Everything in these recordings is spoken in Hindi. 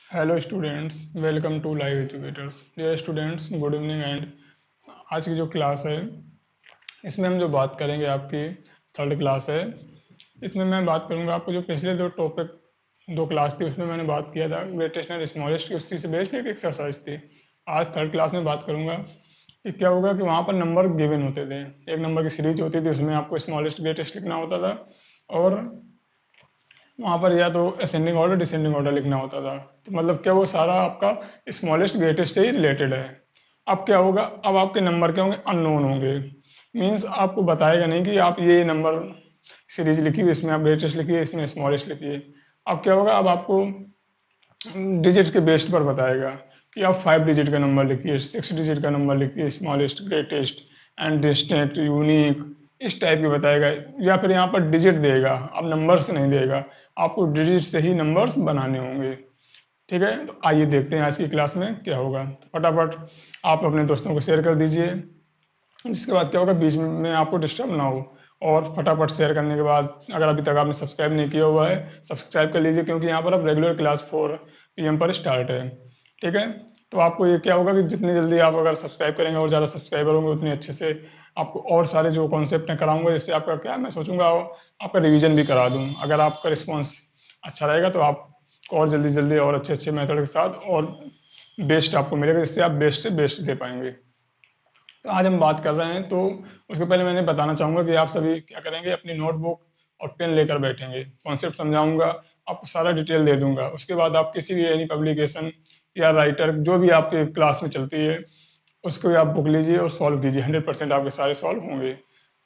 Hello students, welcome to live educators. Dear students, good evening. And आज की जो क्लास है इसमें हम जो बात करेंगे आपकी थर्ड क्लास है। इसमें मैं बात करूंगा आपको जो पिछले दो टॉपिक दो क्लास थी उसमें मैंने बात किया था ग्रेटेस्ट एंड स्मॉलेस्ट की, उसी से बेस्ड एक एक्सरसाइज थी। आज थर्ड क्लास में बात करूंगा कि क्या होगा कि वहाँ पर नंबर गिवन होते थे, एक नंबर की सीरीज होती थी, उसमें आपको स्मॉलेस्ट ग्रेटेस्ट लिखना होता था और वहाँ पर या तो असेंडिंग ऑर्डर डिसेंडिंग ऑर्डर लिखना होता था। तो मतलब क्या वो सारा आपका स्मॉलेस्ट ग्रेटेस्ट से ही रिलेटेड है। अब क्या होगा, अब आपके नंबर क्या होंगे, अननोन होंगे। मीन्स आपको बताएगा नहीं कि आप ये नंबर सीरीज लिखी इसमें आप ग्रेटेस्ट लिखिए, इसमें स्मॉलेस्ट लिखिए। अब क्या होगा, अब आपको डिजिट के बेस्ड पर बताएगा कि आप 5 डिजिट का नंबर लिखिए, 6 डिजिट का नंबर लिखिए, smallest greatest and distinct unique, इस टाइप के बताएगा। या फिर यहाँ पर डिजिट देगा, अब नंबर से नहीं देगा, आपको डिजिट से ही नंबर्स बनाने होंगे। ठीक है, तो आइए देखते हैं आज की क्लास में क्या होगा। तो फटाफट आप अपने दोस्तों को शेयर कर दीजिए, जिसके बाद क्या होगा बीच में आपको डिस्टर्ब ना हो। और फटाफट शेयर करने के बाद अगर अभी तक आपने सब्सक्राइब नहीं किया हुआ है सब्सक्राइब कर लीजिए, क्योंकि यहाँ पर अब रेगुलर क्लास 4 PM पर स्टार्ट है। ठीक है, तो आपको ये क्या होगा कि जितनी जल्दी आप अगर सब्सक्राइब करेंगे और ज़्यादा सब्सक्राइबर होंगे उतनी अच्छे से आपको और सारे जो कॉन्सेप्ट हैं कराऊंगा, जिससे आपका क्या मैं सोचूंगा आपका रिवीजन भी करा दूँ। अगर आपका रिस्पॉन्स अच्छा रहेगा तो आपको और जल्दी जल्दी और अच्छे अच्छे मेथड के साथ और बेस्ट आपको मिलेगा, जिससे आप बेस्ट से बेस्ट दे पाएंगे। तो आज हम बात कर रहे हैं, तो उसके पहले मैंने बताना चाहूँगा कि आप सभी क्या करेंगे, अपनी नोटबुक और पेन लेकर बैठेंगे। कॉन्सेप्ट समझाऊंगा, आपको सारा डिटेल दे दूंगा। उसके बाद आप किसी भी एनी पब्लिकेशन या राइटर जो भी आपके क्लास में चलती है उसको भी आप बुक लीजिए और सॉल्व कीजिए, 100% आपके सारे सॉल्व होंगे।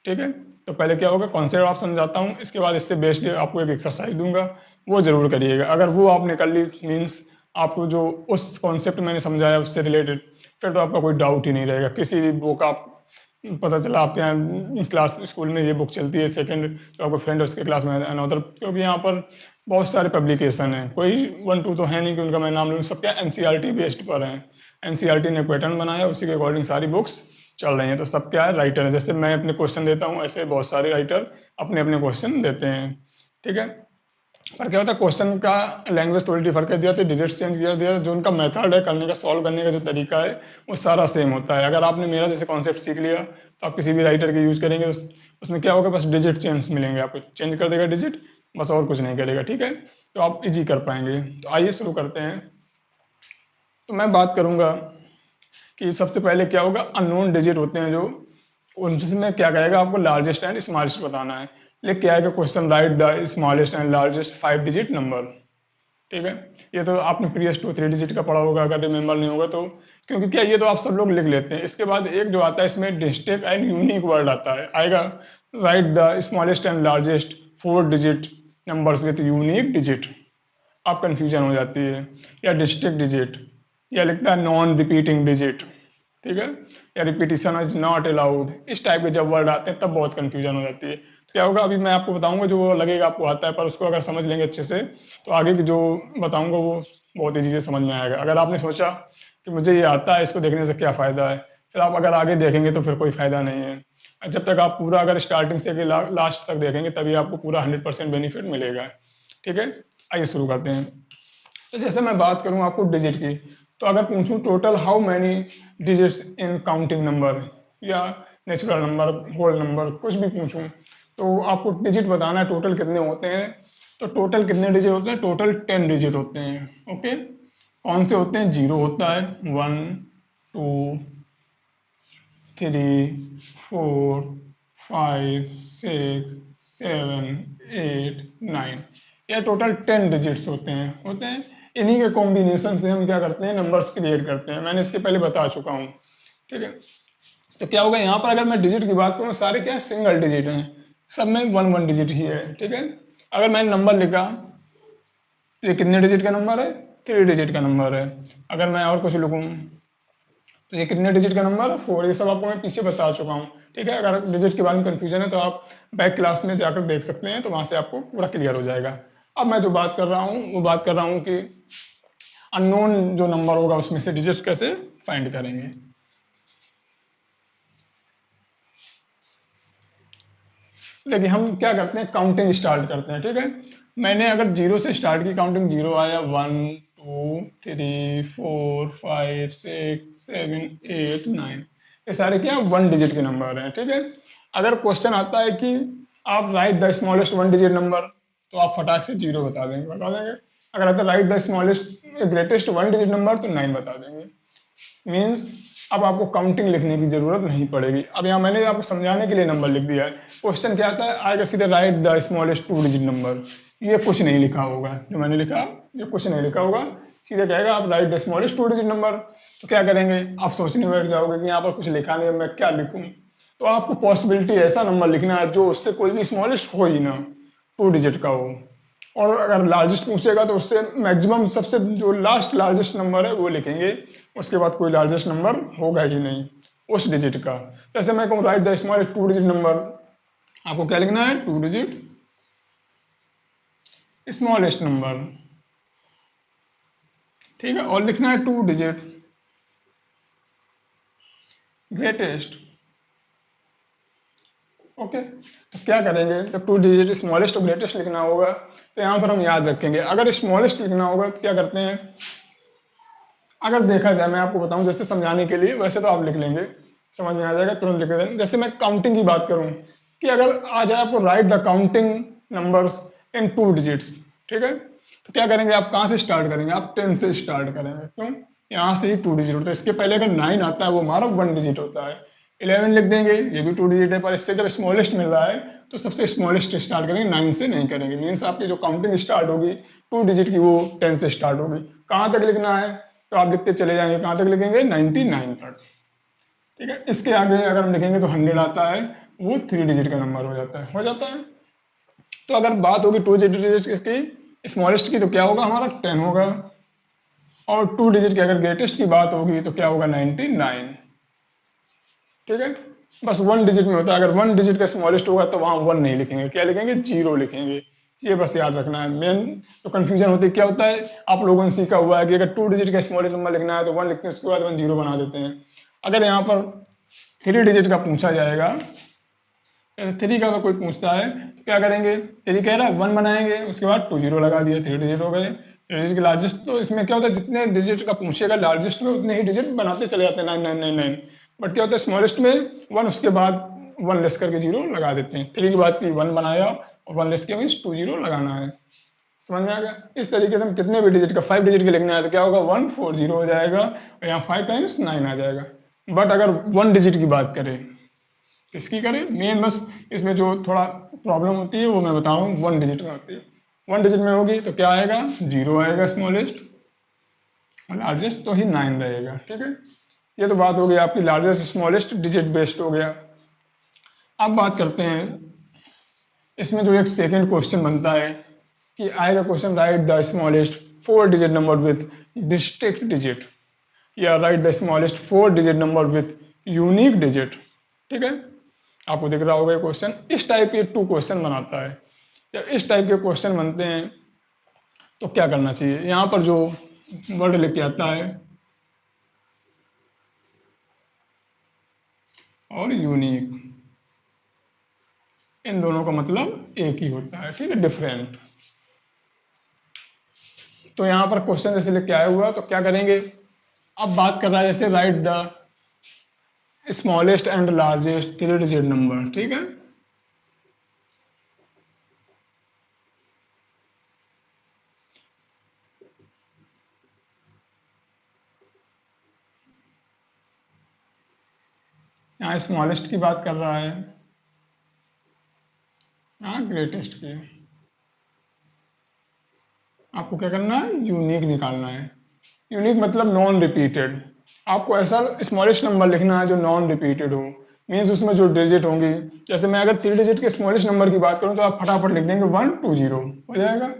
ठीक है, तो पहले क्या होगा, कॉन्सेप्ट आप समझाता हूँ, इसके बाद इससे बेस्ड आपको एक एक्सरसाइज दूंगा, वो जरूर करिएगा। अगर वो आपने कर ली मीन्स आपको जो उस कॉन्सेप्ट मैंने समझाया उससे रिलेटेड, फिर तो आपका कोई डाउट ही नहीं रहेगा। किसी भी बुक आप पता चला आपके यहाँ क्लास स्कूल में ये बुक चलती है, सेकंड जो आपका फ्रेंड है उसके क्लास में अनदर, क्योंकि यहाँ पर बहुत सारे पब्लिकेशन हैं, कोई 1 2 तो है नहीं कि उनका मैं नाम लूँ, सब क्या NCERT बेस्ड पर हैं। NCERT ने पैटर्न बनाया, उसी के अकॉर्डिंग सारी बुक्स चल रही हैं। तो सब क्या है, राइटर है। जैसे मैं अपने क्वेश्चन देता हूँ, ऐसे बहुत सारे राइटर अपने अपने क्वेश्चन देते हैं। ठीक है, पर क्या होता है, क्वेश्चन का लैंग्वेज थोड़ी डिफर कर दिया, तो डिजिट्स चेंज कर दिया, जो उनका मेथड है करने का, सॉल्व करने का जो तरीका है वो सारा सेम होता है। अगर आपने मेरा जैसे कॉन्सेप्ट सीख लिया तो आप किसी भी राइटर के यूज करेंगे तो उसमें क्या होगा, बस डिजिट चेंज मिलेंगे आपको, चेंज कर देगा डिजिट, बस और कुछ नहीं करेगा। ठीक है, तो आप इजी कर पाएंगे। तो आइए शुरू करते हैं। तो मैं बात करूंगा कि सबसे पहले क्या होगा, अननोन डिजिट होते हैं जो, उनमें क्या कहेगा, आपको लार्जेस्ट एंड स्मॉलेस्ट बताना है। लेकिन क्या है, question write the smallest and largest 5 digit number. ठीक है, ये तो आपने प्रीवियस 2 3 डिजिट का पढ़ा होगा, अगर रिमेंबर नहीं होगा तो, क्योंकि क्या ये तो आप सब लोग लिख लेते हैं। इसके बाद एक जो आता है इसमें डिस्टिंक्ट एंड यूनिक वर्ड आता है, आएगा right the smallest and largest 4 digit numbers with unique digit. आप कंफ्यूजन हो जाती है, या डिस्ट्रिक्ट डिजिट, या लिखता है नॉन रिपीटिंग डिजिट। ठीक है, या रिपीटिशन इज नॉट अलाउड, इस टाइप के जब वर्ड आते हैं तब बहुत कंफ्यूजन हो जाती है। तो क्या होगा, अभी मैं आपको बताऊंगा जो वो लगेगा आपको आता है, पर उसको अगर समझ लेंगे अच्छे से तो आगे की जो बताऊंगा वो बहुत ईजी से समझ में आएगा। अगर आपने सोचा कि मुझे ये आता है, इसको देखने से क्या फ़ायदा है, फिर आप अगर आगे देखेंगे तो फिर कोई फ़ायदा नहीं है। जब तक आप पूरा अगर स्टार्टिंग से लास्ट तक देखेंगे तभी आपको पूरा 100% बेनिफिट मिलेगा। ठीक है, आइए शुरू करते हैं। तो जैसे मैं बात करूं आपको डिजिट की, तो अगर पूछूं total how many digits in counting number, या नेचुरल नंबर, होल नंबर, कुछ भी पूछूं, तो आपको डिजिट बताना है टोटल कितने होते हैं। तो टोटल कितने डिजिट होते हैं, टोटल 10 डिजिट होते हैं। ओके, कौन से होते हैं, 0 होता है, 1 2 3 4 5 6 7 8 9, या टोटल 10 डिजिट्स होते हैं। इन्हीं के कॉम्बिनेशन से हम क्या करते हैं, नंबर्स क्रिएट करते हैं। मैंने इसके पहले बता चुका हूँ। ठीक है, तो क्या होगा यहाँ पर, अगर मैं डिजिट की बात करूँ सारे क्या सिंगल डिजिट हैं, सब में 1 1 डिजिट ही है। ठीक है, अगर मैंने नंबर लिखा तो ये कितने डिजिट का नंबर है, 3 डिजिट का नंबर है। अगर मैं और कुछ लिखूँ तो ये कितने डिजिट का नंबर है, 4। ये सब आपको मैं पीछे बता चुका हूँ। ठीक है, अगर डिजिट के बारे में कंफ्यूजन है तो आप बैक क्लास में जाकर देख सकते हैं, तो वहां से आपको पूरा क्लियर हो जाएगा। अब मैं जो बात कर रहा हूँ वो बात कर रहा हूँ कि अननोन जो नंबर होगा उसमें से डिजिट कैसे फाइंड करेंगे। देखिए हम क्या करते हैं, काउंटिंग स्टार्ट करते हैं। ठीक है, मैंने अगर 0 से स्टार्ट की काउंटिंग, 0 आया, 1 2 3 4 5 6 7 8 9, ये सारे क्या 1 डिजिट के नंबर हैं। ठीक है, अगर क्वेश्चन आता है कि आप right the smallest 1 digit number, तो आप फटाक से 0 बता देंगे। अगर आता है right the smallest greatest 1 digit number, तो 9 बता देंगे। मीन्स अब आपको काउंटिंग लिखने की जरूरत नहीं पड़ेगी। अब यहाँ मैंने आपको समझाने के लिए नंबर लिख दिया है। क्वेश्चन क्या आता है, आएगा सीधे right the smallest 2 digit number, ये कुछ नहीं लिखा होगा, जो मैंने लिखा ये कुछ नहीं लिखा होगा, सीधे कहेगा आप right the smallest 2 digit number. तो क्या करेंगे, आप सोचने बैठ जाओगे कि यहाँ पर कुछ लिखा नहीं है, मैं क्या लिखूं। तो आपको पॉसिबिलिटी ऐसा नंबर लिखना है जो उससे कोई भी स्मॉलेस्ट हो ही ना, 2 डिजिट का हो। और अगर लार्जेस्ट पूछेगा तो उससे मैक्सिमम सबसे जो लास्ट लार्जेस्ट नंबर है वो लिखेंगे, उसके बाद कोई लार्जेस्ट नंबर होगा ही नहीं उस डिजिट का। जैसे मैं कहूँ right the smallest 2 digit number, आपको क्या लिखना है, 2 डिजिट स्मॉलेस्ट नंबर। ठीक है, और लिखना है 2 डिजिट ग्रेटेस्ट। ओके, तो क्या करेंगे, जब 2 डिजिट स्मॉलेस्ट और ग्रेटेस्ट लिखना होगा तो यहाँ पर हम याद रखेंगे। अगर स्मॉलेस्ट लिखना होगा तो क्या करते हैं, अगर देखा जाए, मैं आपको बताऊं जैसे समझाने के लिए, वैसे तो आप लिख लेंगे, समझ में आ जाएगा, तुरंत लिख देंगे। जैसे मैं काउंटिंग की बात करूं कि अगर आ जाए आपको right the counting numbers in 2 digits, ठीक है, तो क्या करेंगे, आप कहाँ से स्टार्ट करेंगे, आप 10 से स्टार्ट करेंगे। क्यों, यहाँ से ही 2 डिजिट होता है। इसके पहले अगर 9 आता है वो हमारा 1 डिजिट होता है। 11 लिख देंगे, ये भी 2 डिजिट है, पर इससे जब स्मॉलेस्ट मिल रहा है तो सबसे स्मॉलेस्ट स्टार्ट करेंगे, 9 से नहीं करेंगे। मीन्स आपकी जो काउंटिंग स्टार्ट होगी 2 डिजिट की, वो 10 से स्टार्ट होगी। कहाँ तक लिखना है, तो आप लिखते चले जाएंगे, कहाँ तक लिखेंगे, 99 तक। ठीक है, इसके आगे अगर हम लिखेंगे तो 100 आता है, वो 3 डिजिट का नंबर हो जाता है। तो अगर बात होगी 2 डिजिट की स्मॉलेस्ट की, तो क्या होगा, हमारा 10 होगा। और 2 डिजिट की अगर ग्रेटेस्ट की बात होगी तो क्या होगा, 99। ठीक है, बस 1 डिजिट में होता है। अगर 1 डिजिट का स्मॉलेस्ट होगा तो वहां 1 नहीं लिखेंगे, क्या लिखेंगे, 0 लिखेंगे। ये बस याद रखना है। मेन तो कंफ्यूजन होती है, क्या होता है, आप लोगों ने सीखा हुआ है कि अगर 2 डिजिट का स्मॉलेस्ट नंबर लिखना है तो 1 लिखते हैं, उसके बाद 1 0 बना देते हैं। अगर यहाँ पर 3 डिजिट का पूछा जाएगा, जैसे 3 का अगर कोई पूछता है तो क्या करेंगे, 3 कह रहा है 1 बनाएंगे, उसके बाद 2 0 लगा दिया, 3 डिजिट हो गए। डिजिट के लार्जेस्ट, तो इसमें क्या होता है, जितने डिजिट का पूछेगा लार्जेस्ट में उतने ही डिजिट बनाते चले जाते हैं, 9999। बट क्या होता है, स्मॉलेस्ट में 1, उसके बाद 1 लेस करके 0 लगा देते हैं। 3 की बात की 1 बनाया और 1 लेस किया, मीन्स 2 0 लगाना है। समझ में आ गया। इस तरीके से हम कितने भी डिजिट का 5 डिजिट के लिखना है तो क्या होगा, 140 हो जाएगा, और यहाँ 5 टाइम्स 9 आ जाएगा। बट अगर 1 डिजिट की बात करें, किसकी करें, मेन बस इसमें जो थोड़ा प्रॉब्लम होती है वो मैं बता रहा हूँ, 1 डिजिट में होती है। 1 डिजिट में होगी तो क्या आएगा, 0 आएगा स्मॉलेस्ट, और लार्जेस्ट तो ही 9 रहेगा। ठीक है, ये तो बात हो गई आपकी लार्जेस्ट स्मॉलेस्ट डिजिट बेस्ड हो गया। अब बात करते हैं इसमें जो एक सेकंड क्वेश्चन बनता है कि आएगा question, write the smallest 4 digit number with distinct digit, या write the smallest 4 digit number with unique digit. ठीक है, आपको दिख रहा होगा ये क्वेश्चन। इस टाइप के 2 क्वेश्चन बनाता है। जब इस टाइप के क्वेश्चन बनते हैं तो क्या करना चाहिए, यहाँ पर जो वर्ड लिख के आता है और यूनिक, इन दोनों का मतलब एक ही होता है। ठीक है, डिफरेंट। तो यहाँ पर क्वेश्चन जैसे लिख के आया हुआ, तो क्या करेंगे, अब बात कर रहा है जैसे right the smallest and largest 3 digit number. ठीक है, यहाँ स्मॉलेस्ट की बात कर रहा है, यहाँ ग्रेटेस्ट की। आपको क्या करना है, यूनिक निकालना है। यूनिक मतलब नॉन रिपीटेड। आपको ऐसा स्मॉलेस्ट नंबर लिखना है जो नॉन रिपीटेड हो, मीन्स उसमें जो डिजिट होंगी, जैसे मैं अगर 3 डिजिट के स्मॉलेस्ट नंबर की बात करूं तो आप फटाफट लिख देंगे 120 हो जाएगा।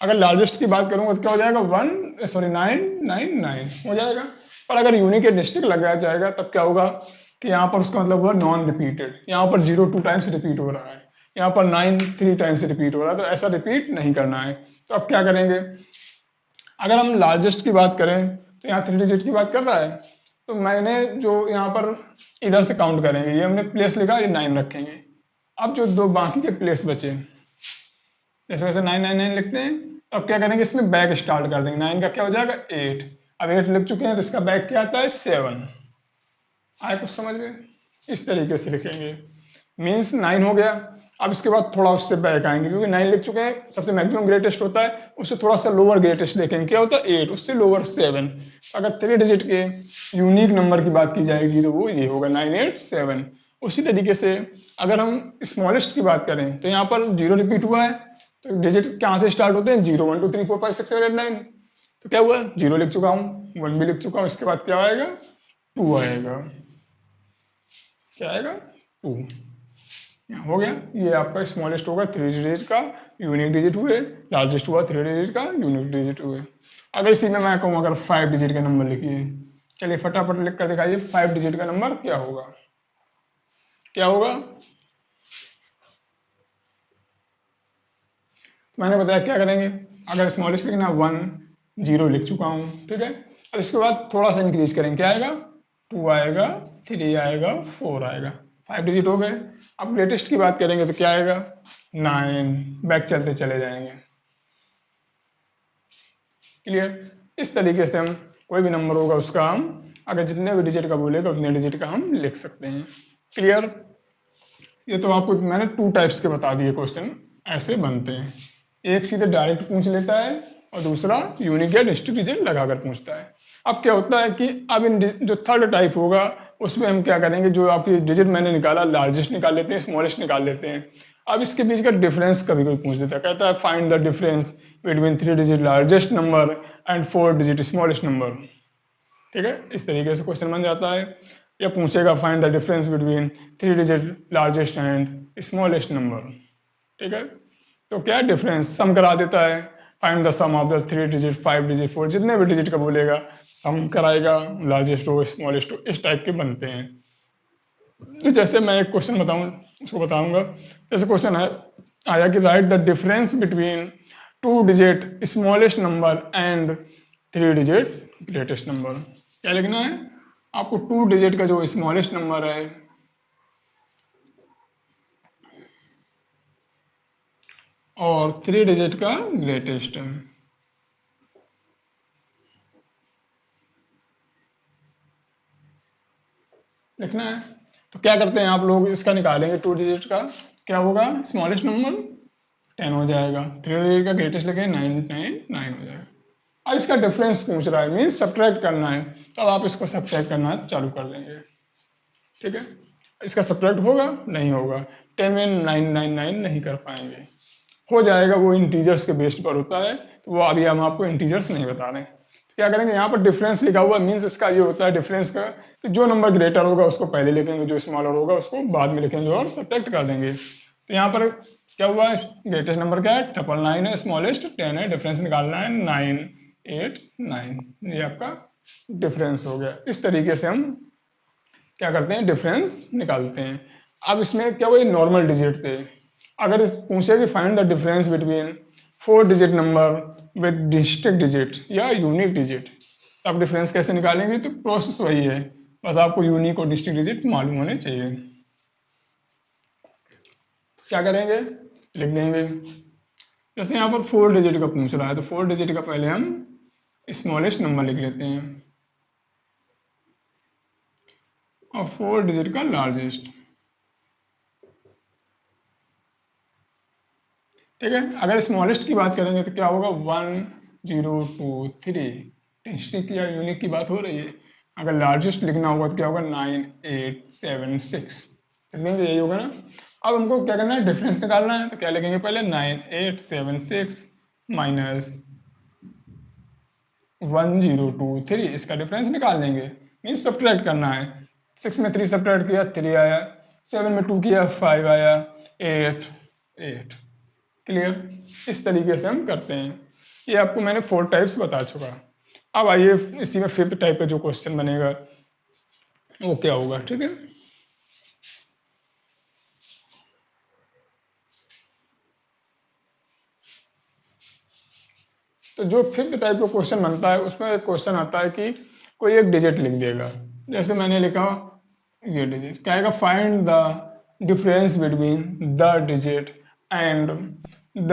अगर लार्जेस्ट की बात करूंगा तो क्या हो जाएगा, 999 हो जाएगा। पर अगर यूनिक या डिस्टिंक्ट लगाया जाएगा तब क्या होगा कि यहाँ पर उसका मतलब हुआ नॉन रिपीटेड। यहाँ पर 0 2 टाइम्स रिपीट हो रहा है, यहाँ पर 9 3 टाइम्स रिपीट हो रहा है, तो ऐसा रिपीट नहीं करना है। तो अब क्या करेंगे, अगर हम लार्जेस्ट की बात करें तो यहाँ 3 डिजिट की बात कर रहा है, तो मैंने जो यहाँ पर इधर से काउंट करेंगे, ये हमने प्लेस लिखा, ये 9 रखेंगे। अब जो 2 बाकी के प्लेस बचे, जैसे वैसे 999 लिखते हैं, अब क्या करेंगे, इसमें बैक स्टार्ट कर देंगे। 9 का क्या हो जाएगा 8। अब 8 लिख चुके हैं तो इसका बैक क्या आता है 7। आए कुछ समझ में? इस तरीके से लिखेंगे। मीन्स 9 हो गया। अब इसके बाद थोड़ा उससे बैक आएंगे क्योंकि 9 लिख चुके हैं, सबसे मैक्सिमम ग्रेटेस्ट होता है, उससे थोड़ा सा लोअर ग्रेटेस्ट देखेंगे क्या होता है 8, उससे लोअर 7। अगर 3 डिजिट के यूनिक नंबर की बात की जाएगी तो वो ये होगा 987। उसी तरीके से अगर हम स्मॉलेस्ट की बात करें तो यहाँ पर 0 रिपीट हुआ है, तो डिजिट कहाँ से स्टार्ट होते हैं 0 1 2 3 4 5 6 7 8 9। तो क्या हुआ 0 लिख चुका हूँ, 1 भी लिख चुका हूँ, इसके बाद क्या आएगा 2 आएगा। क्या आएगा 2 हो गया। ये आपका स्मॉलेस्ट होगा 3 डिजिट का यूनिक डिजिट हुए, लार्जेस्ट हुआ 3 डिजिट का यूनिक डिजिट हुए। अगर इसी में मैं कहूँ अगर 5 डिजिट का नंबर लिखिए, चलिए फटाफट लिख कर दिखाइए 5 डिजिट का नंबर क्या होगा, क्या होगा। मैंने बताया क्या करेंगे, अगर स्मॉलेस्ट लिखना 1 0 लिख चुका हूँ, ठीक है। अब इसके बाद थोड़ा सा इंक्रीज करेंगे, क्या आएगा 2 आएगा, 3 आएगा, 4 आएगा, 5 डिजिट हो गए। अब ग्रेटेस्ट की बात करेंगे तो क्या आएगा 9, बैक चलते चले जाएंगे। क्लियर? इस तरीके से हम कोई भी नंबर होगा उसका हम अगर जितने भी डिजिट का बोलेगा उतने डिजिट का हम लिख सकते हैं। क्लियर? ये तो आपको मैंने 2 टाइप्स के बता दिए क्वेश्चन ऐसे बनते हैं। एक सीधे डायरेक्ट पूछ लेता है और दूसरा यूनिक या डिस्ट्रिक्ट डिजिट लगाकर पूछता है। अब क्या होता है कि अब इन जो थर्ड टाइप होगा उसमें हम क्या करेंगे, जो आपकी डिजिट मैंने निकाला लार्जेस्ट निकाल लेते हैं, स्मॉलेस्ट निकाल लेते हैं। अब इसके बीच का डिफरेंस कभी कोई पूछ लेता है, कहता है find the difference between 3 digit largest number and 4 digit smallest number. ठीक है, इस तरीके से क्वेश्चन बन जाता है। या पूछेगा find the difference between 3 digit largest and smallest number. ठीक है, तो क्या डिफरेंस सम करा देता है, find the sum of the 3 digit 5 digit 4, जितने भी डिजिट का बोलेगा सम कराएगा, लार्जेस्ट हो स्मॉलेस्ट हो, इस टाइप के बनते हैं। तो जैसे मैं एक क्वेश्चन बताऊं उसको बताऊंगा। जैसे क्वेश्चन है आया कि right the difference between 2 digit smallest number and 3 digit greatest number. क्या लिखना है आपको, 2 डिजिट का जो स्मॉलेस्ट नंबर है और 3 डिजिट का ग्रेटेस्ट है। लिखना है। तो क्या करते हैं आप लोग, इसका निकालेंगे 2 डिजिट का, क्या होगा स्मॉलेस्ट नंबर 10 हो जाएगा, 3 डिजिट का ग्रेटेस्ट लिखे 999 हो जाएगा। अब इसका डिफरेंस पूछ रहा है, मीन्स सब्ट्रैक्ट करना है, तो अब आप इसको सब्ट्रैक्ट करना चालू कर देंगे। ठीक है, इसका सब्ट्रैक्ट होगा नहीं होगा, 10 में 999 नहीं कर पाएंगे। हो जाएगा, वो इंटीजर्स के बेस्ड पर होता है, तो वो अभी हम आपको इंटीजर्स नहीं बता रहे हैं। तो क्या करेंगे, यहाँ पर डिफरेंस लिखा हुआ मीन्स इसका ये होता है डिफरेंस का कि जो नंबर ग्रेटर होगा उसको पहले लिखेंगे, जो स्मॉलर होगा उसको बाद में लिखेंगे और सब्ट्रैक्ट कर देंगे। तो यहाँ पर क्या हुआ, ग्रेटेस्ट नंबर क्या है 999 है, स्मॉलेस्ट 10 है, डिफरेंस निकालना है 989, ये आपका डिफरेंस हो गया। इस तरीके से हम क्या करते हैं डिफरेंस निकालते हैं। अब इसमें क्या हुआ, नॉर्मल डिजिट थे, अगर इस पूछे कि find the difference between 4 digit number with district digit या यूनिक डिजिट, तो आप डिफरेंस कैसे निकालेंगे, तो प्रोसेस वही है, बस आपको यूनिक और डिस्ट्रिक्ट डिजिट मालूम होने चाहिए। क्या करेंगे, लिख देंगे। जैसे यहाँ पर 4 डिजिट का पूछ रहा है तो 4 डिजिट का पहले हम स्मॉलेस्ट नंबर लिख लेते हैं और 4 डिजिट का लार्जेस्ट। ठीक है, अगर स्मॉलेस्ट की बात करेंगे तो क्या होगा 1 0 2 3, डिस्ट्रिक्ट या यूनिक की बात हो रही है। अगर लार्जेस्ट लिखना होगा तो क्या होगा 9 8 7 6, लिखेंगे यही होगा ना। अब हमको क्या करना है डिफरेंस निकालना है, तो क्या लिखेंगे पहले 9 8 7 6 माइनस 1 0 2 3, इसका डिफरेंस निकाल देंगे, मीन सब्ट्रैक्ट करना है। 6 में 3 सब्ट्रैक्ट किया 3 आया, 7 में 2 किया 5 आया, 8 8। क्लियर? इस तरीके से हम करते हैं। ये आपको मैंने 4 टाइप्स बता चुका। अब आइए इसी में 5th टाइप का जो क्वेश्चन बनेगा वो क्या होगा। ठीक है, तो जो 5th टाइप का क्वेश्चन बनता है उसमें एक क्वेश्चन आता है कि कोई एक डिजिट लिख देगा। जैसे मैंने लिखा ये डिजिट, क्या आएगा find the difference between the digit and the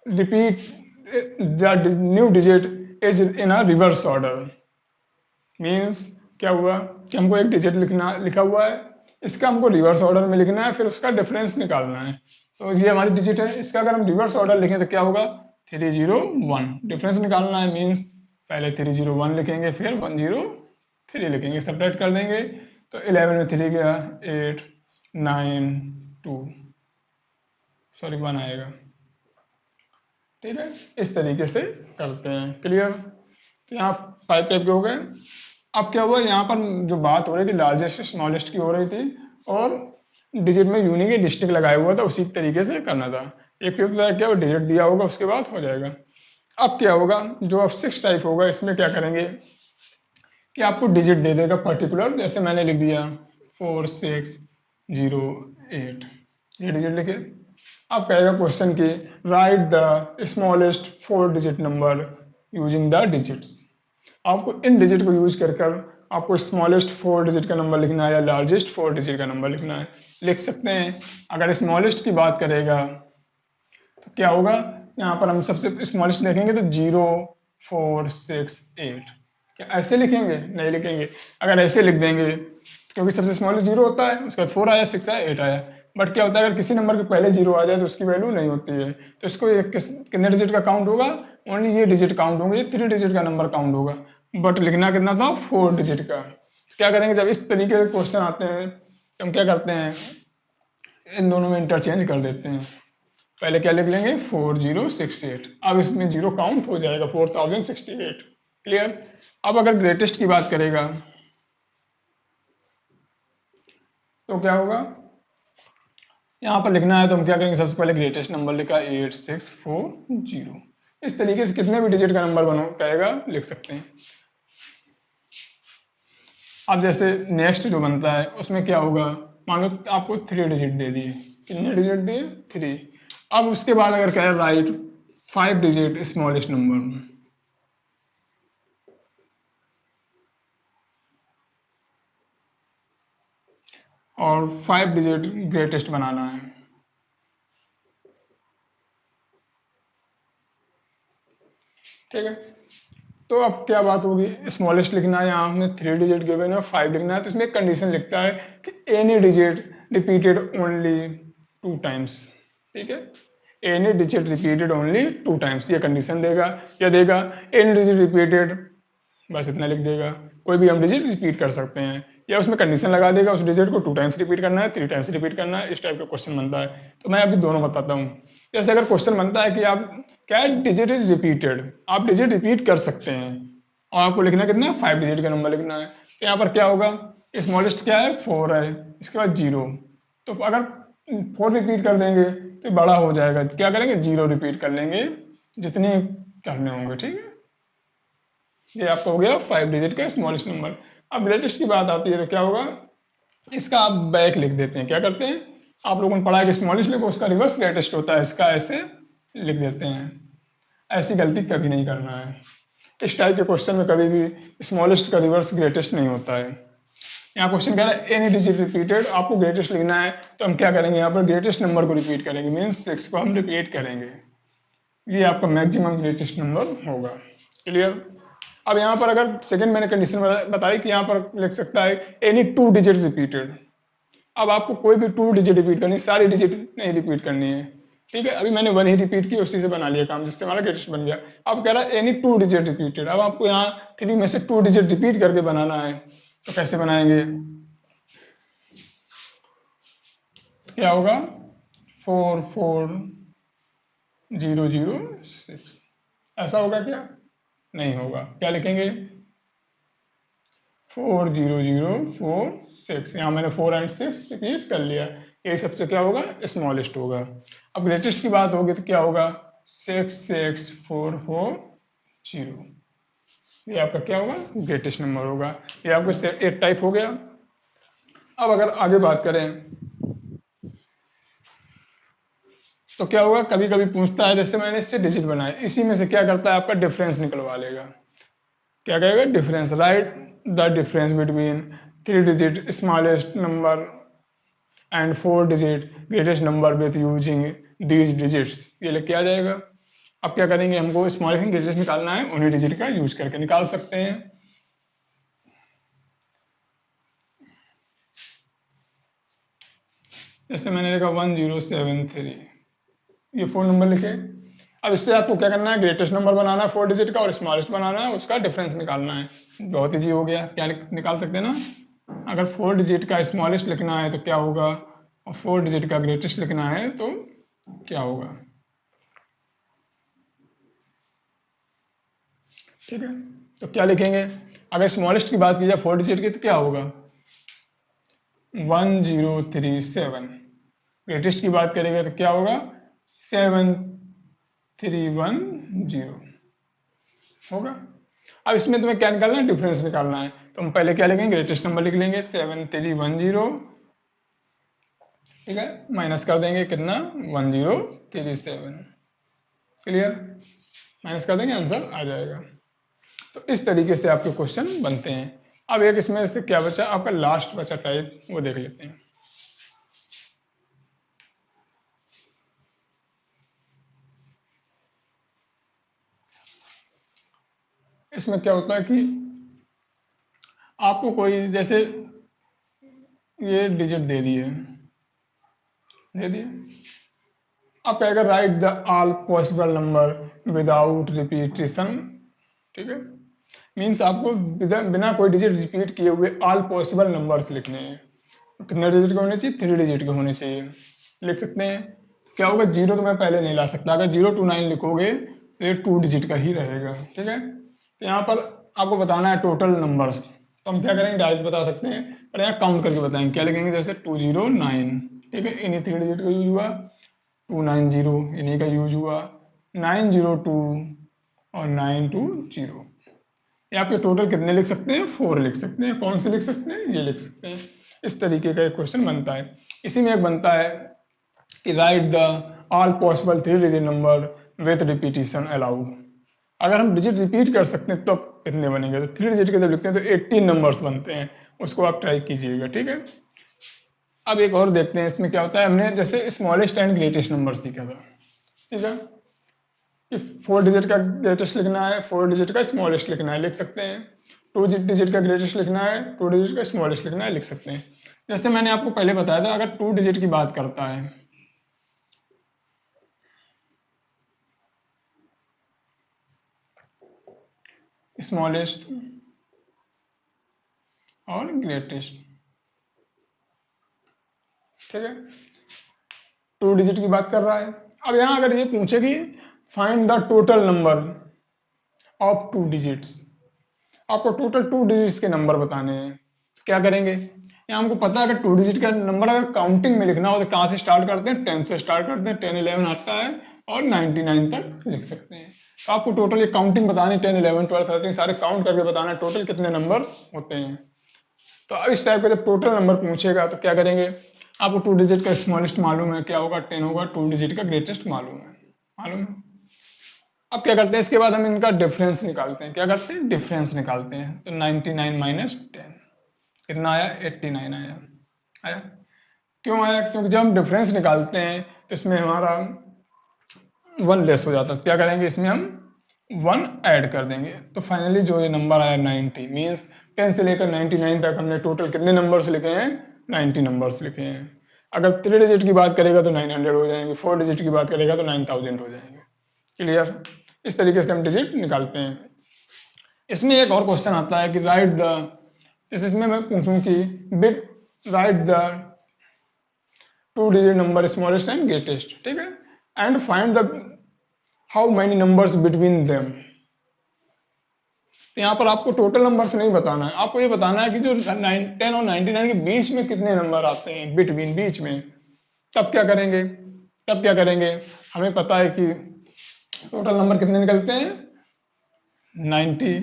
repeat the new digit is in a reverse order. Means क्या हुआ कि हमको एक डिजिट लिखा हुआ है, इसका हमको रिवर्स ऑर्डर में लिखना है, फिर उसका डिफरेंस निकालना है। तो ये हमारी डिजिट है, इसका अगर हम रिवर्स ऑर्डर लिखें तो क्या होगा 301। डिफरेंस निकालना है मीन्स पहले 301 लिखेंगे, फिर 103 लिखेंगे, सब्ट्रैक्ट कर देंगे तो 11 में 3 गया 8 9 2 सॉरी 1 आएगा। ठीक है, इस तरीके से करते हैं। क्लियर? तो यहाँ 5 टाइप के हो गए। अब क्या हुआ, यहाँ पर जो बात हो रही थी लार्जेस्ट स्मॉलेस्ट की हो रही थी, और डिजिट में यूनिक या डिस्ट्रिक्ट लगाया हुआ था, उसी तरीके से करना था। एक क्या डिजिट दिया होगा, उसके बाद हो जाएगा। अब क्या होगा, जो अब 6 टाइप होगा, इसमें क्या करेंगे कि आपको डिजिट दे देगा पर्टिकुलर, जैसे मैंने लिख दिया 4608, ये डिजिट लिखे। अब कहेगा क्वेश्चन की right the smallest 4 digit number using the digits. आपको इन डिजिट को यूज कर आपको स्मॉलेस्ट 4 डिजिट का नंबर लिखना है या लार्जेस्ट 4 डिजिट का नंबर लिखना है, लिख सकते हैं। अगर स्मॉलेस्ट की बात करेगा तो क्या होगा, यहाँ पर हम सबसे स्मॉलेस्ट लिखेंगे तो 0468। क्या ऐसे लिखेंगे? नहीं लिखेंगे। अगर ऐसे लिख देंगे क्योंकि सबसे स्मॉलेस्ट 0 होता है, उसके बाद 4 आया, 6 आया, 8 आया। बट क्या होता है, अगर किसी नंबर के पहले 0 आ जाए तो उसकी वैल्यू नहीं होती है, तो इसको कितने डिजिट का काउंट होगा, ओनली ये डिजिट काउंट होंगे, 3 डिजिट का नंबर काउंट होगा। बट लिखना कितना था, 4 डिजिट का। क्या करेंगे, जब इस तरीके के क्वेश्चन आते हैं तो हम क्या करते हैं, इन दोनों में इंटरचेंज कर देते हैं। पहले क्या लिख लेंगे 4068, अब इसमें 0 काउंट हो जाएगा 4068। क्लियर? अब अगर ग्रेटेस्ट की बात करेगा तो क्या होगा, यहाँ पर लिखना है तो हम क्या करेंगे, सबसे पहले ग्रेटेस्ट नंबर लिखा 8640। इस तरीके से कितने भी डिजिट का नंबर बनो कहेगा लिख सकते हैं। अब जैसे नेक्स्ट जो बनता है उसमें क्या होगा, मान लो आपको 3 डिजिट दे दिए, कितने डिजिट दिए 3। अब उसके बाद अगर कहे राइट 5 डिजिट स्मॉलेस्ट नंबर, और 5 डिजिट ग्रेटेस्ट बनाना है। ठीक है, तो अब क्या बात होगी, स्मॉलेस्ट लिखना है, यहाँ हमने 3 डिजिट गिवन है, 5 लिखना है, तो इसमें एक कंडीशन लिखता है कि any digit repeated only 2 times. ठीक है, any digit repeated only 2 times, ये कंडीशन देगा। या देगा एनी डिजिट रिपीटेड, बस इतना लिख देगा, कोई भी हम डिजिट रिपीट कर सकते हैं, या उसमें कंडीशन लगा देगा उस डिजिट को 2 टाइम्स रिपीट करना है, 3 टाइम्स रिपीट करना है। इस टाइप का क्वेश्चन बनता है। तो मैं अभी दोनों बताता हूँ। जैसे अगर क्वेश्चन बनता है कि आप क्या डिजिट इज रिपीटेड, आप डिजिट रिपीट कर सकते हैं, और आपको लिखना कितना 5 डिजिट का नंबर लिखना है। तो यहाँ पर क्या होगा, स्मॉलेस्ट क्या है 4 है, इसके बाद 0। तो अगर 4 रिपीट कर देंगे तो बड़ा हो जाएगा, क्या करेंगे 0 रिपीट कर लेंगे जितने करने होंगे। ठीक है, ये आपका हो गया 5 डिजिट का स्मॉलेस्ट नंबर। अब ग्रेटेस्ट की बात आती है तो क्या होगा, इसका आप बैक लिख देते हैं। क्या करते हैं, आप लोगों ने पढ़ा है कि स्मॉलेस्ट लिखो, उसका रिवर्स ग्रेटेस्ट होता है, इसका ऐसे लिख देते हैं। ऐसी गलती कभी नहीं करना है। इस टाइप के क्वेश्चन में कभी भी स्मॉलेस्ट का रिवर्स ग्रेटेस्ट नहीं होता है। यहाँ क्वेश्चन कह रहा है एनी डिजिट रिपीटेड, आपको ग्रेटेस्ट लिखना है तो हम क्या करेंगे, यहाँ पर ग्रेटेस्ट नंबर को रिपीट करेंगे, मीन्स 6 को हम रिपीट करेंगे। ये आपका मैक्सिमम ग्रेटेस्ट नंबर होगा। क्लियर? अब यहाँ पर अगर सेकंड मैंने कंडीशन बताई कि यहाँ पर लिख सकता है एनी 2 डिजिट रिपीटेड। अब आपको कोई भी 2 डिजिट रिपीट करनी, सारी डिजिट नहीं रिपीट करनी है। ठीक है, अभी मैंने 1 ही रिपीट की, उसी से बना लिया काम, जिससे हमारा ग्रेटेस्ट बन गया। अब कह रहा है एनी 2 डिजिट रिपीटेड, अब आपको यहाँ 3 में से 2 डिजिट रिपीट करके बनाना है, तो कैसे बनाएंगे, क्या होगा 44006, ऐसा होगा क्या, नहीं होगा। क्या लिखेंगे 40046, यहाँ मैंने 4 और 6 रिपीट कर लिया, ये सबसे क्या होगा स्मॉलेस्ट होगा। अब ग्रेटेस्ट की बात होगी तो क्या होगा 66440, ये आपका क्या होगा ग्रेटेस्ट नंबर होगा। ये आपका 8 टाइप हो गया। अब अगर आगे बात करें तो क्या होगा, कभी कभी पूछता है, जैसे मैंने इससे डिजिट बनाए, इसी में से क्या करता है आपका डिफरेंस निकलवा लेगा। क्या कहेगा difference, right the difference between 3 digit smallest number and 4 digit greatest number with using these digits, ये लिख के आ जाएगा। अब क्या करेंगे, हमको स्मॉलेस्ट एंड ग्रेटेस्ट निकालना है, उन्हीं डिजिट का यूज करके निकाल सकते हैं। जैसे मैंने लिखा 1073, ये 4 नंबर लिखे। अब इससे आपको क्या करना है, ग्रेटेस्ट नंबर बनाना है 4 डिजिट का और स्मॉलेस्ट बनाना है, उसका डिफरेंस निकालना है। बहुत ईजी हो गया, क्या निकाल सकते हैं ना, अगर 4 डिजिट का स्मॉलेस्ट लिखना है तो क्या होगा, और 4 डिजिट का ग्रेटेस्ट लिखना है तो क्या होगा। ठीक है, तो क्या लिखेंगे, अगर स्मॉलेस्ट की बात की जाए 4 डिजिट की तो क्या होगा 1037, ग्रेटेस्ट की बात करेंगे तो क्या होगा 7310 होगा। अब इसमें तुम्हें क्या निकालना है, डिफरेंस निकालना है, तो हम पहले क्या लिखेंगे, ग्रेटेस्ट नंबर लिख लेंगे 7310, ठीक है, माइनस कर देंगे कितना 1037, क्लियर, माइनस कर देंगे आंसर आ जाएगा। तो इस तरीके से आपके क्वेश्चन बनते हैं। अब एक इसमें से क्या बचा, आपका लास्ट बचा टाइप, वो देख लेते हैं। इसमें क्या होता है कि आपको कोई जैसे ये डिजिट दे दिए, आप कहेगा right the all possible number without repetition, ठीक है, मीन्स आपको बिना कोई डिजिट रिपीट किए हुए ऑल पॉसिबल नंबर्स लिखने हैं। कितने डिजिट के होने चाहिए, 3 डिजिट के होने चाहिए, लिख सकते हैं। क्या होगा, 0 तो मैं पहले नहीं ला सकता, अगर 0 to 9 लिखोगे तो ये 2 डिजिट का ही रहेगा, ठीक है। तो यहाँ पर आपको बताना है टोटल नंबर्स, तो हम क्या करेंगे, डायरेक्ट बता सकते हैं, पर यहाँ काउंट करके बताएंगे। क्या लिखेंगे, जैसे 209, ठीक है, इन्हीं 3 डिजिट का यूज हुआ, 290 इन्हीं का यूज हुआ, 902 और 920। ये आपके टोटल कितने लिख सकते हैं, 4 लिख सकते हैं। कौन से लिख सकते हैं, ये लिख सकते हैं। इस तरीके का एक क्वेश्चन बनता है। इसी में एक बनता है कि right the all possible 3 digit number with repetition allowed. अगर हम डिजिट रिपीट कर सकते हैं तो कितने बनेंगे, तो 3 डिजिट के जब लिखते हैं तो 18 नंबर्स बनते हैं, उसको आप ट्राई कीजिएगा, ठीक है। अब एक और देखते हैं इसमें क्या होता है। हमने जैसे स्मॉलेस्ट एंड ग्रेटेस्ट नंबर सीखा था, ठीक है, कि 4 डिजिट का ग्रेटेस्ट लिखना है, 4 डिजिट का स्मॉलेस्ट लिखना है, लिख सकते हैं। 2 डिजिट का ग्रेटेस्ट लिखना है, 2 डिजिट का स्मॉलेस्ट लिखना है, लिख सकते हैं। जैसे मैंने आपको पहले बताया था, अगर 2 डिजिट की बात करता है, स्मॉलेस्ट और ग्रेटेस्ट, ठीक है, 2 डिजिट की बात कर रहा है। अब यहां अगर ये पूछे कि find the total number of 2 digits, आपको टोटल 2 डिजिट्स के नंबर बताने हैं, तो क्या करेंगे। यहाँ हमको पता है अगर 2 डिजिट का नंबर अगर काउंटिंग में लिखना हो तो कहाँ से स्टार्ट करते हैं, 10 से स्टार्ट करते हैं, 10 11 आता है और 99 तक लिख सकते हैं। तो आपको टोटल ये काउंटिंग बतानी, 10 11 12 13 सारे काउंट करके बताना है टोटल कितने नंबर होते हैं। तो अब इस टाइप का जब टोटल नंबर पूछेगा तो क्या करेंगे, आपको 2 डिजिट का स्मॉलेस्ट मालूम है, क्या होगा 10 होगा, 2 डिजिट का ग्रेटेस्ट मालूम है। अब क्या करते हैं, इसके बाद हम इनका डिफरेंस निकालते हैं। क्या करते हैं, डिफरेंस निकालते हैं। तो 99 माइनस 10 कितना आया, 89 आया। क्यों आया, क्योंकि जब हम डिफरेंस निकालते हैं तो इसमें हमारा 1 लेस हो जाता है। तो क्या करेंगे, इसमें हम 1 ऐड कर देंगे। तो फाइनली जो ये नंबर आया 90, मीन्स 10 से लेकर 99 तक हमने टोटल कितने नंबर्स लिखे हैं, 90 नंबर्स लिखे हैं। अगर 3 डिजिट की बात करेगा तो 900 हो जाएंगे, 4 डिजिट की बात करेगा तो 9000 हो जाएंगे। क्लियर, इस तरीके से हम डिजिट निकालते हैं। इसमें एक और क्वेश्चन आता है कि राइट द, जैसे इसमें मैं पूछूं कि bit right the 2 digit number smallest and greatest, ठीक है, and find the how many numbers between them. तो यहाँ पर आपको टोटल नंबर्स नहीं बताना है, आपको ये बताना है कि जो 10 और 99 के बीच में कितने नंबर आते हैं, बिटवीन, बीच में। तब क्या करेंगे, हमें पता है कि टोटल नंबर कितने निकलते हैं 90,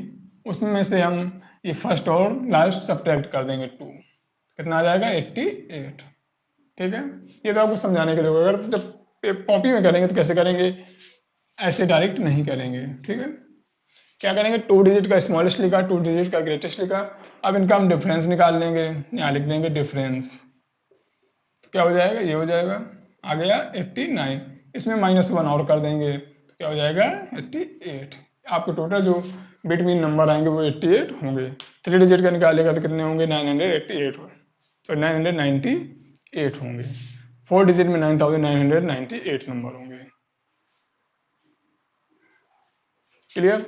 उसमें से हम ये फर्स्ट और लास्ट सब्ट्रैक्ट कर देंगे 2, कितना आ जाएगा 88, ठीक है। ये तो आपको समझाने के लिए, अगर जब कॉपी में करेंगे तो कैसे करेंगे, ऐसे डायरेक्ट नहीं करेंगे, ठीक है। क्या करेंगे, 2 डिजिट का स्मॉलेस्ट लिखा, 2 डिजिट का ग्रेटेस्ट लिखा। अब इनका हम डिफरेंस निकाल लेंगे, यहाँ लिख देंगे डिफरेंस, तो क्या हो जाएगा, ये हो जाएगा, आ गया 89, इसमें -1 और कर देंगे तो क्या हो जाएगा 88। आपके टोटल जो बिटवीन नंबर आएंगे वो 88 होंगे। 3 डिजिट का निकालेगा तो कितने होंगे 988 हो, तो 998 होंगे। 4 डिजिट में 9998 नंबर होंगे। क्लियर?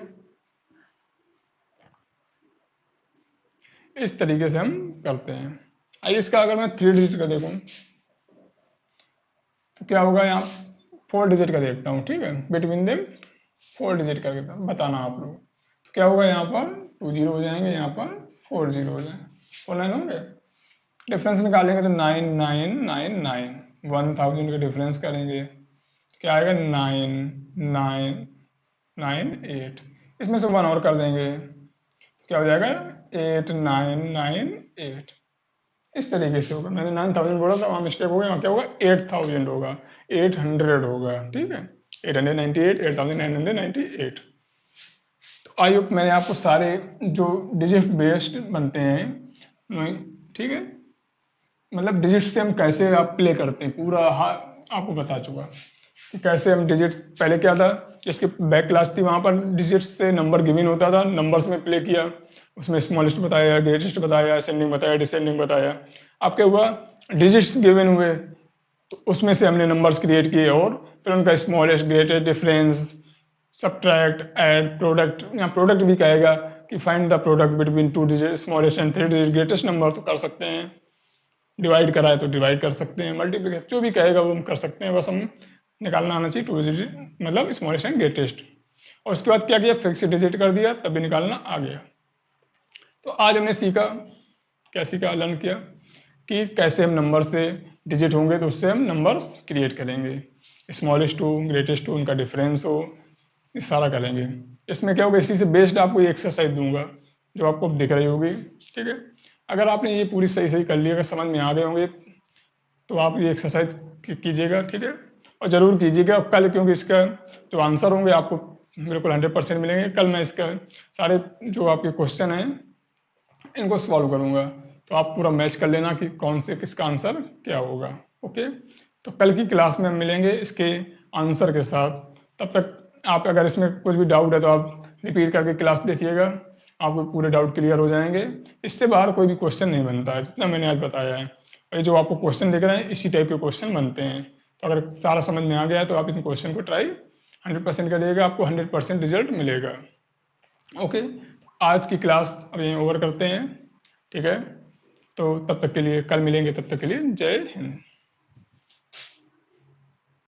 इस तरीके से हम करते हैं। आइए इसका अगर मैं 3 डिजिट का देखूं तो क्या होगा, यहाँ 4 डिजिट का देखता हूँ, ठीक है, बिटवीन देम 4 डिजिट का देखता हूँ, बताना आप लोग। तो क्या होगा, यहाँ पर 2 जीरो हो जाएंगे, यहाँ पर 4 जीरो हो जाएंगे, 4 9 होंगे। डिफरेंस निकालेंगे तो 9999 1000 का डिफरेंस करेंगे, क्या आएगा 9998। इसमें से 1 और कर देंगे, क्या हो जाएगा 8998। इस तरीके से होगा। मैंने 9000 बोला था, वहाँ मिस्टेक हो गया, वहाँ क्या होगा 8000 होगा, 800 होगा, ठीक है, 898 8998। तो आई होप मैंने आपको सारे जो डिजिट बेस्ड बनते हैं, ठीक है, मतलब डिजिट से हम कैसे आप प्ले करते हैं पूरा आपको बता चुका कि कैसे हम डिजिट, पहले क्या था, जिसकी बैक क्लास थी वहाँ पर डिजिट से नंबर गिवन होता था, नंबर्स में प्ले किया, उसमें स्मॉलेस्ट बताया, ग्रेटेस्ट बताया, असेंडिंग बताया, डिसेंडिंग बताया। अब क्या हुआ, डिजिट्स गिवन हुए तो उसमें से हमने नंबर्स क्रिएट किए और फिर उनका smallest, greatest, difference, subtract, add, product, या प्रोडक्ट भी कहेगा कि find the product between 2 digit smallest and 3 digit greatest number, तो कर सकते हैं। डिवाइड करा है तो डिवाइड कर सकते हैं, मल्टीप्लिकेशन जो भी कहेगा वो हम कर सकते हैं, बस हम निकालना आना चाहिए 2 डिजिट मतलब स्मॉलेस्ट एंड ग्रेटेस्ट। और उसके बाद क्या किया, फिक्स डिजिट कर दिया, तब भी निकालना आ गया। तो आज हमने सीखा, क्या सीखा, लर्न किया कि कैसे हम नंबर से डिजिट होंगे तो उससे हम नंबर्स क्रिएट करेंगे, स्मॉलेस्ट हो, ग्रेटेस्ट हो, उनका डिफरेंस हो, ये सारा करेंगे। इसमें क्या होगा, इसी से बेस्ड आपको ये एक्सरसाइज दूंगा जो आपको दिख रही होगी, ठीक है। अगर आपने ये पूरी सही सही कर ली, अगर समझ में आ गए होंगे तो आप ये एक्सरसाइज कीजिएगा, ठीक है, और ज़रूर कीजिएगा कल, क्योंकि इसका जो आंसर होंगे आपको बिल्कुल 100% मिलेंगे। कल मैं इसका सारे जो आपके क्वेश्चन हैं इनको सॉल्व करूंगा, तो आप पूरा मैच कर लेना कि कौन से किसका आंसर क्या होगा। ओके, तो कल की क्लास में हम मिलेंगे इसके आंसर के साथ। तब तक आप अगर इसमें कुछ भी डाउट है तो आप रिपीट करके क्लास देखिएगा, आपको पूरे डाउट क्लियर हो जाएंगे। इससे बाहर कोई भी क्वेश्चन नहीं बनता है, जितना मैंने आज बताया है। और जो आपको क्वेश्चन दिख रहे हैं इसी टाइप के क्वेश्चन बनते हैं। तो अगर सारा समझ में आ गया है तो आप इन क्वेश्चन को ट्राई 100% करिएगा, आपको 100% रिजल्ट मिलेगा। ओके, आज की क्लास अब यहीं ओवर करते हैं, ठीक है। तो तब तक के लिए, कल मिलेंगे, तब तक के लिए जय हिंद।